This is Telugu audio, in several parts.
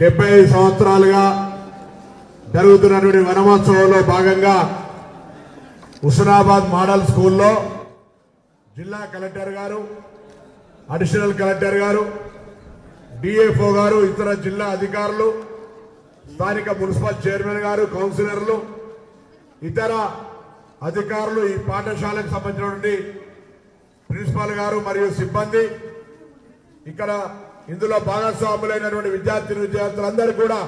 డెబ్బై సంవత్సరాలుగా జరుగుతున్నటువంటి వనమహోత్సవంలో భాగంగా హుస్నాబాద్ మోడల్ స్కూల్లో జిల్లా కలెక్టర్ గారు, అడిషనల్ కలెక్టర్ గారు, డిఎఫ్ఓ గారు, ఇతర జిల్లా అధికారులు, స్థానిక మున్సిపల్ చైర్మన్ గారు, కౌన్సిలర్లు, ఇతర అధికారులు, ఈ పాఠశాలకు సంబంధించినటువంటి ప్రిన్సిపాల్ గారు మరియు సిబ్బంది, ఇక్కడ ఇందులో భాగస్వాములైనటువంటి విద్యార్థులందరూ కూడా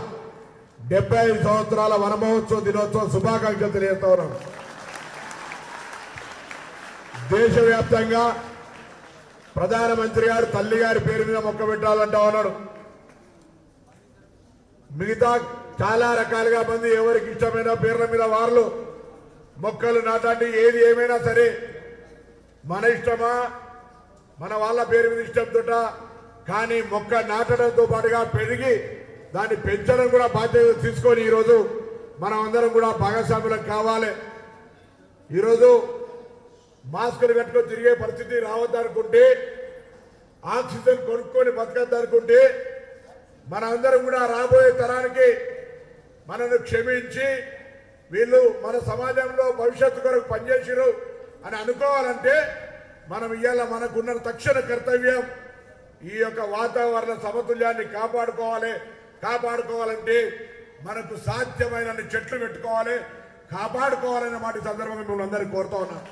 75 సంవత్సరాల వనమహోత్సవ దినోత్సవ శుభాకాంక్షలు తెలియజేస్తా ఉన్నాను. దేశవ్యాప్తంగా ప్రధానమంత్రి గారు తల్లి గారి పేరు మీద మొక్క పెట్టాలంటా ఉన్నాడు. మిగతా చాలా రకాలుగా మంది ఎవరికి ఇష్టమైన పేర్ల మీద వాళ్ళు మొక్కలు నాటండి. ఏది ఏమైనా సరే మన ఇష్టమా, మన వాళ్ళ పేరు మీద ఇష్టంతో, కానీ మొక్క నాటడంతో పాటుగా పెరిగి దాన్ని పెంచడం కూడా బాధ్యత తీసుకొని ఈరోజు మనం అందరం కూడా భాగస్వాములకు కావాలి. ఈరోజు మాస్కులు కట్టుకొని తిరిగే పరిస్థితి రావద్దనుకుంటే, ఆక్సిజన్ కొనుక్కొని బతకద్దనుకుంటే, మన అందరం కూడా రాబోయే తరానికి మనను క్షమించి వీళ్ళు మన సమాజంలో భవిష్యత్తు కొరకు పనిచేసిరు అని అనుకోవాలంటే మనం ఇవాళ మనకున్న తక్షణ కర్తవ్యం ఈ యొక్క వాతావరణ సమతుల్యాన్ని కాపాడుకోవాలంటే మనకు సాధ్యమైన చెట్లు పెట్టుకోవాలి, కాపాడుకోవాలనే మాట సందర్భంగా మిమ్మల్ని అందరికీ కోరుతా ఉన్నాం.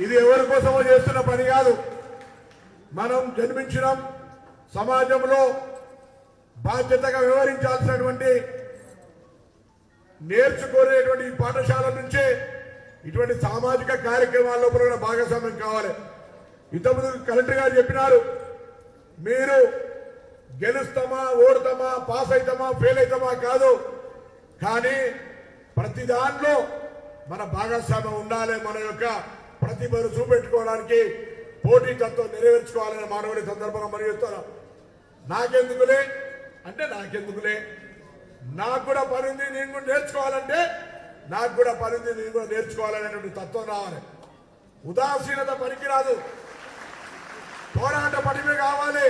ఇది ఎవరి కోసమో చేస్తున్న పని కాదు. మనం జన్మించినాం, సమాజంలో బాధ్యతగా వ్యవహరించాల్సినటువంటి నేర్చుకునేటువంటి ఈ పాఠశాల నుంచే ఇటువంటి సామాజిక కార్యక్రమాల్లో కూడా భాగస్వామ్యం కావాలి. ఇంతకుముందు కలెక్టర్ గారు చెప్పినారు, మీరు గెలుస్తామా, ఓడతామా, పాస్ అవుతామా, ఫెయిల్ అవుతామా కాదు, కానీ ప్రతి దాంట్లో మన భాగస్వామ్యం ఉండాలి. మన యొక్క ప్రతిభను చూపెట్టుకోవడానికి పోటీతత్వం నెరవేర్చుకోవాలనే మానవుడి సందర్భంగా మనం చెప్తాను. నాకెందుకులే అంటే నాకెందుకులే, నాకు కూడా పని ఉంది, నేను కూడా నేర్చుకోవాలంటే నాకు కూడా పని ఉంది, నేను కూడా నేర్చుకోవాలనేటువంటి తత్వం రావాలి. ఉదాసీనత పనికిరాదు, పోరాట పటిమ కావాలి.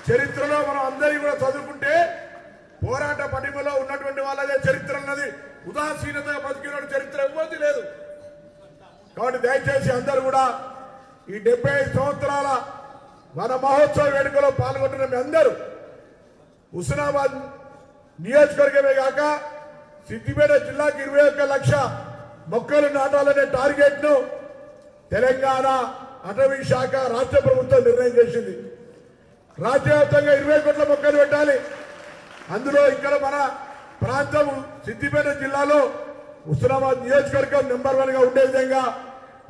చరిత్రలో మనం అందరికీ కూడా చదువుకుంటే పోరాట పటిమలో ఉన్నటువంటి వాళ్ళదే చరిత్ర ఉన్నది. ఉదాసీనత బతికిన చరిత్ర ఇవ్వదు లేదు. కాబట్టి దయచేసి అందరూ కూడా ఈ 75 సంవత్సరాల వన మహోత్సవ వేడుకలో పాల్గొంటున్న మీ అందరూ హుస్నాబాద్ నియోజకవర్గమే కాక సిద్దిపేట జిల్లాకి 21 లక్షల మొక్కలు నాటాలనే టార్గెట్ ను తెలంగాణ అటవీ శాఖ రాష్ట్ర ప్రభుత్వం నిర్ణయం చేసింది. రాష్ట్ర వ్యాప్తంగా 20 కోట్ల మొక్కలు పెట్టాలి. అందులో ఇక్కడ మన ప్రాంతం సిద్దిపేట జిల్లాలో హుస్నాబాద్ నియోజకవర్గం నెంబర్ 1 గా ఉండే విధంగా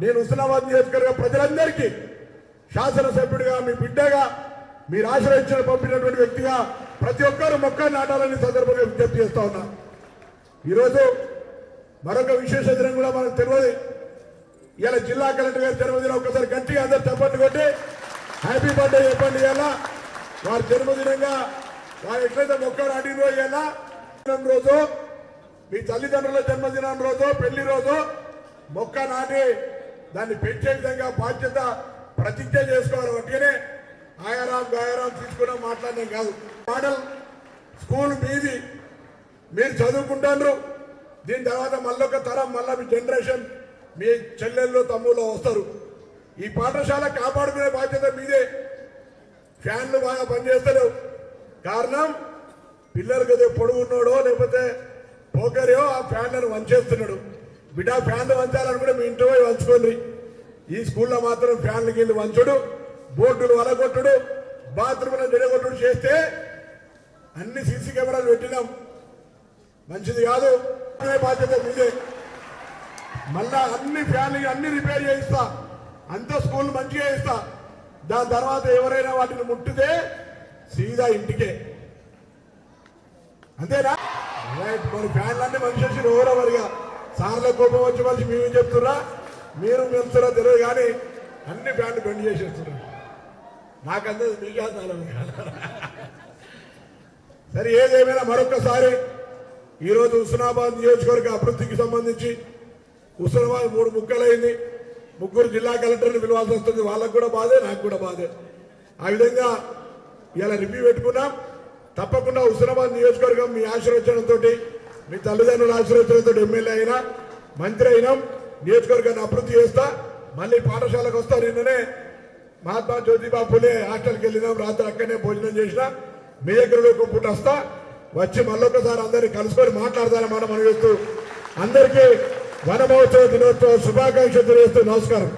నేను హుస్నాబాద్ నియోజకవర్గ ప్రజలందరికీ శాసనసభ్యుడిగా, మీ బిడ్డగా, మీరు ఆశ్రయించిన పంపినటువంటి వ్యక్తిగా ప్రతి ఒక్కరూ మొక్కలు నాటాలని సందర్భంగా విజ్ఞప్తి చేస్తా ఉన్నా. ఈరోజు మరొక విశేష దినం కూడా మనకు తెలియదు. ఇలా జిల్లా కలెక్టర్ గారి జన్మదినం ఒకసారి గట్టిగా అందరు చెప్పండి కొట్టి హ్యాపీ బర్త్డే చెప్పండి. ఇలా వారి జన్మదినంగా వారు ఎట్లయితే మొక్కలు నాటినో ఇలా రోజు మీ తల్లిదండ్రుల జన్మదినం రోజు, పెళ్లి రోజు మొక్క నాటి దాన్ని పెంచే విధంగా బాధ్యత ప్రతిజ్ఞ చేసుకోవాలి. వంటిగానే ఆయారాం గాయారాం తీసుకున్నా మాట్లాడడం కాదు. మోడల్ స్కూల్ మీది, మీరు చదువుకుంటారు. దీని తర్వాత మళ్ళొక తరం, మళ్ళీ మీ జనరేషన్ మీ చెల్లెళ్ళు తమ్ముళ్ళు వస్తారు. ఈ పాఠశాల కాపాడుకునే బాధ్యత మీదే. ఫ్యాన్లు బాగా పనిచేస్తలేవు. కారణం పిల్లలకు ఏదో పొడుగున్నాడో లేకపోతే పోకరియో ఆ ఫ్యాన్లను వంచేస్తున్నాడు. బిడ్డ ఫ్యాన్లు వంచాలనుకుంటే మీ ఇంట్లో పోయి వంచుకోండి. ఈ స్కూల్లో మాత్రం ఫ్యాన్లు గిల్లు వంచుడు, బోర్డులు వలగొట్టుడు, బాత్రూమ్లను జడగొట్టుడు చేస్తే అన్ని సీసీ కెమెరాలు పెట్టినాం. మంచిది కాదు. బాధ్యత మీదే. మళ్ళా అన్ని ఫ్యాన్లు అన్ని రిపేర్ చేయిస్తా, అంత స్కూల్ మంచిగా చేయిస్తా. దాని తర్వాత ఎవరైనా వాటిని ముట్టితే సీదా ఇంటికే. అంతేనా? రైట్. మరి ఫ్యాన్లన్నీ మనిషి ఎవరెవరిగా సార్ల కోపం వచ్చి మనిషి మేము చెప్తున్నా, మీరు మెలుస్తారో తెలియదు కానీ అన్ని ఫ్యాన్లు బంద్ చేసేస్తున్నారు. నాకంతే మీకే సరే. ఏదేమైనా మరొకసారి ఈరోజు హుస్నాబాద్ నియోజకవర్గ అభివృద్ధికి సంబంధించి హుస్నాబాద్ 3 ముక్కలైంది. 3 జిల్లా కలెక్టర్ని పిలవాల్సి వస్తుంది. వాళ్ళకు కూడా బాధే, నాకు కూడా బాధే. ఆ విధంగా ఇలా రివ్యూ పెట్టుకున్నాం. తప్పకుండా హుస్నాబాద్ నియోజకవర్గం మీ ఆశీర్వచనంతో, మీ తల్లిదండ్రుల ఆశీర్వచనంతో ఎమ్మెల్యే అయినా మంత్రి అయినాం. నియోజకవర్గాన్ని అభివృద్ధి చేస్తా. మళ్ళీ పాఠశాలకు వస్తా. నిన్ననే మహాత్మా జ్యోతిబా ఫులే హాస్టల్కి వెళ్ళినాం. రాత్రి అక్కడనే భోజనం చేసినా. మీ దగ్గర ఒక పూట వస్తా. వచ్చి మళ్ళొకసారి అందరినీ కలుసుకొని మాట్లాడతారన్నమాట. మనం చేస్తూ అందరికీ వన మహోత్సవ దినోత్సవ శుభాకాంక్షలు తెలియజేస్తూ నమస్కారం.